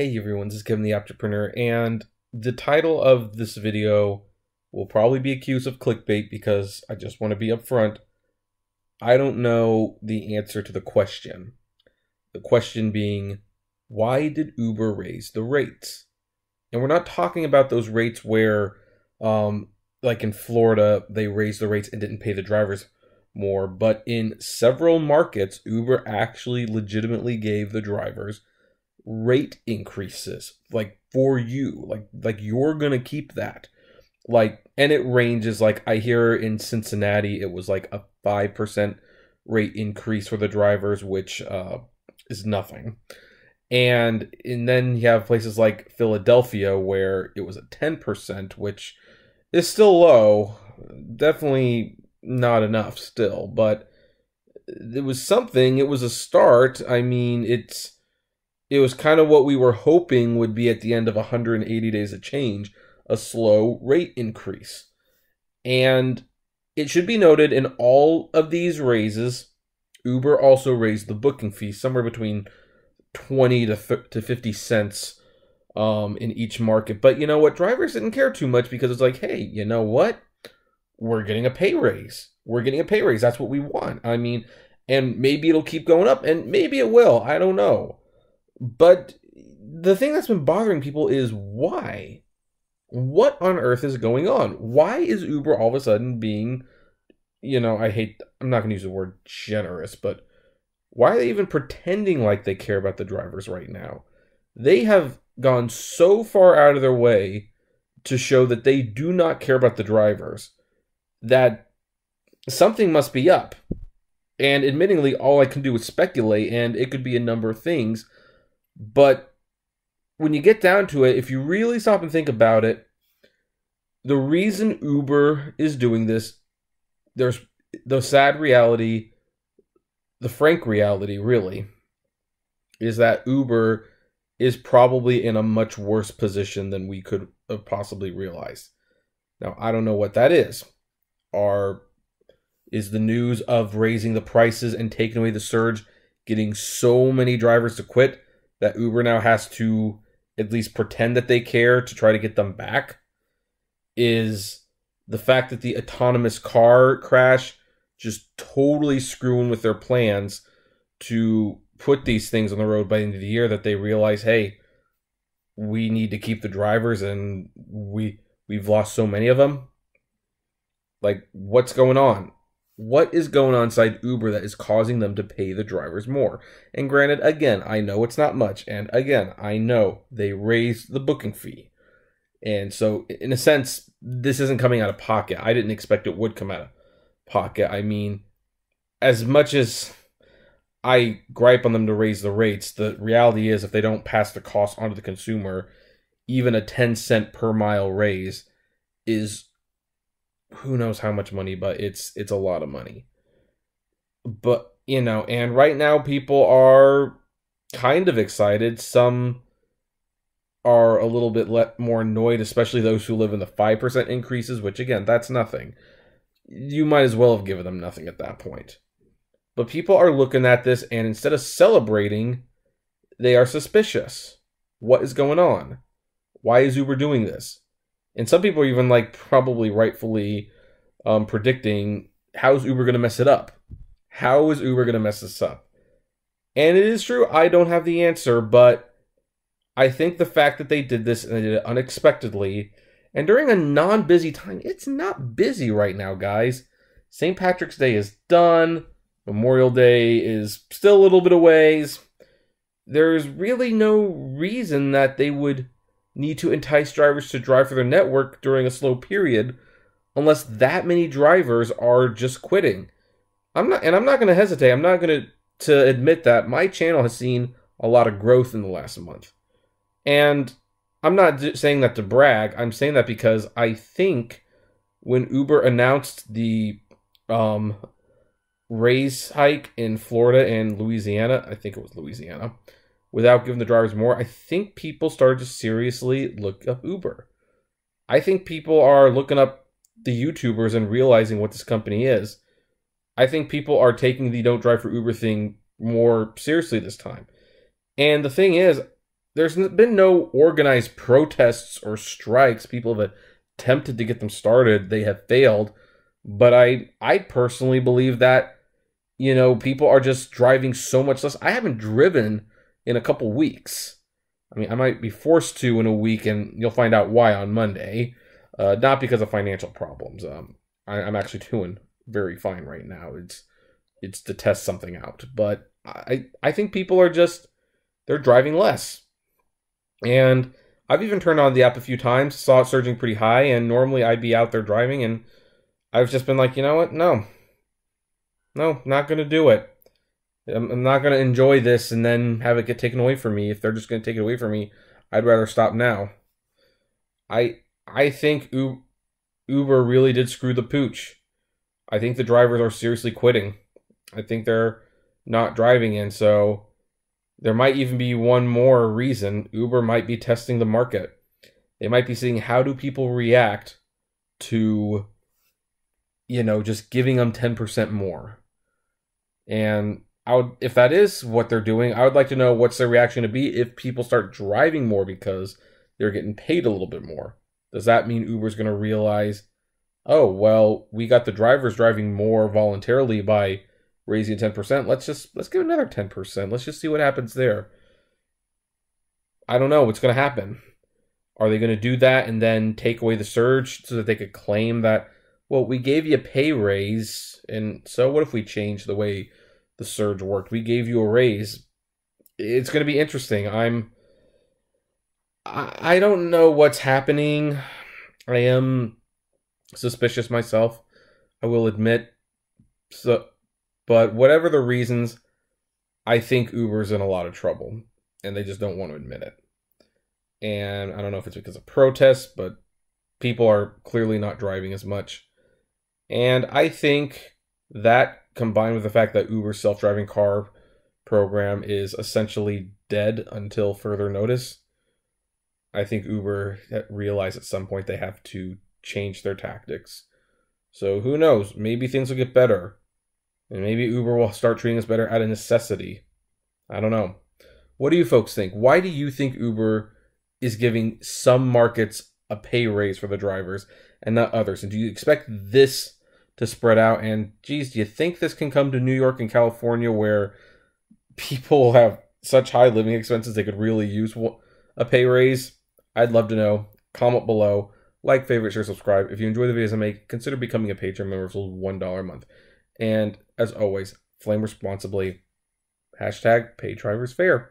Hey everyone, this is Kevin the Entrepreneur, and the title of this video will probably be accused of clickbait because I just want to be upfront. I don't know the answer to the question. The question being, why did Uber raise the rates? And we're not talking about those rates where, like in Florida, they raised the rates and didn't pay the drivers more, but in several markets, Uber actually legitimately gave the drivers rate increases, like for you, like you're gonna keep that, and it ranges. Like I hear in Cincinnati it was like a 5% rate increase for the drivers, which is nothing. And then you have places like Philadelphia where it was a 10%, which is still low, definitely not enough still, but it was something. It was a start. I mean, it was kind of what we were hoping would be at the end of 180 days of change, a slow rate increase. And it should be noted, in all of these raises, Uber also raised the booking fee somewhere between 20 to 50 cents in each market. But you know what? Drivers didn't care too much because it's like, hey, you know what? We're getting a pay raise. We're getting a pay raise. That's what we want. I mean, and maybe it'll keep going up, and maybe it will. I don't know. But the thing that's been bothering people is why? What on earth is going on? Why is Uber all of a sudden being, I'm not going to use the word generous, but why are they even pretending like they care about the drivers right now? They have gone so far out of their way to show that they do not care about the drivers that something must be up. And admittingly, all I can do is speculate, and it could be a number of things. But when you get down to it, if you really stop and think about it, the reason Uber is doing this, there's the sad reality, the frank reality really, is that Uber is probably in a much worse position than we could have possibly realized. Now, I don't know what that is. Is the news of raising the prices and taking away the surge getting so many drivers to quit that Uber now has to at least pretend that they care to try to get them back? Is the fact that the autonomous car crash just totally screwing with their plans to put these things on the road by the end of the year, that they realize, hey, we need to keep the drivers and we've lost so many of them? Like, what's going on? What is going on inside Uber that is causing them to pay the drivers more? And granted, again, I know it's not much. And again, I know they raised the booking fee. And so, in a sense, this isn't coming out of pocket. I didn't expect it would come out of pocket. I mean, as much as I gripe on them to raise the rates, the reality is if they don't pass the cost onto the consumer, even a 10-cent per mile raise is who knows how much money, but it's a lot of money. But, and right now people are kind of excited. Some are a little bit more annoyed, especially those who live in the 5% increases, which again, that's nothing. You might as well have given them nothing at that point. But people are looking at this, and instead of celebrating, they are suspicious. What is going on? Why is Uber doing this? And some people are even probably rightfully predicting, how's Uber going to mess it up? How is Uber going to mess this up? And it is true, I don't have the answer, but I think the fact that they did this and they did it unexpectedly and during a non-busy time, it's not busy right now, guys. St. Patrick's Day is done. Memorial Day is still a little bit of ways. There's really no reason that they would need to entice drivers to drive for their network during a slow period unless that many drivers are just quitting. I'm not going to hesitate. I'm not going to admit that my channel has seen a lot of growth in the last month. And I'm not saying that to brag. I'm saying that because I think when Uber announced the raise hike in Florida and Louisiana, I think it was Louisiana, without giving the drivers more, I think people started to seriously look up Uber. I think people are looking up the YouTubers and realizing what this company is. I think people are taking the don't drive for Uber thing more seriously this time. And the thing is, there's been no organized protests or strikes. People have attempted to get them started. They have failed. But I personally believe that, people are just driving so much less. I haven't driven in a couple weeks. I mean, I might be forced to in a week, and you'll find out why on Monday. Not because of financial problems. I'm actually doing very fine right now. It's to test something out. But I think people are they're driving less. And I've even turned on the app a few times, saw it surging pretty high, and normally I'd be out there driving, and I've just been like, you know what? No, not going to do it. I'm not going to enjoy this and then have it get taken away from me. If they're just going to take it away from me, I'd rather stop now. I think Uber really did screw the pooch. I think the drivers are seriously quitting. I think they're not driving in, so there might even be one more reason. Uber might be testing the market. They might be seeing how do people react to, just giving them 10% more. And if that is what they're doing, I would like to know what's their reaction to be if people start driving more because they're getting paid a little bit more. Does that mean Uber's going to realize, oh, well, we got the drivers driving more voluntarily by raising 10%. Let's give another 10%. Let's just see what happens there. I don't know what's going to happen. Are they going to do that and then take away the surge so that they could claim that, well, we gave you a pay raise, and so what if we change the way the surge worked? We gave you a raise. It's going to be interesting. I don't know what's happening. I am suspicious myself, I will admit. But whatever the reasons, I think Uber's in a lot of trouble, and they just don't want to admit it. And I don't know if it's because of protests, but people are clearly not driving as much. And I think that, combined with the fact that Uber's self-driving car program is essentially dead until further notice, I think Uber realized at some point they have to change their tactics. So who knows? Maybe things will get better. And maybe Uber will start treating us better out of necessity. I don't know. What do you folks think? Why do you think Uber is giving some markets a pay raise for the drivers and not others? And do you expect this to spread out? And geez, do you think this can come to New York and California where people have such high living expenses they could really use a pay raise? I'd love to know. Comment below. Like, favorite, share, subscribe. If you enjoy the videos I make, consider becoming a Patreon member for $1 a month. And as always, flame responsibly. #PayDriversFair.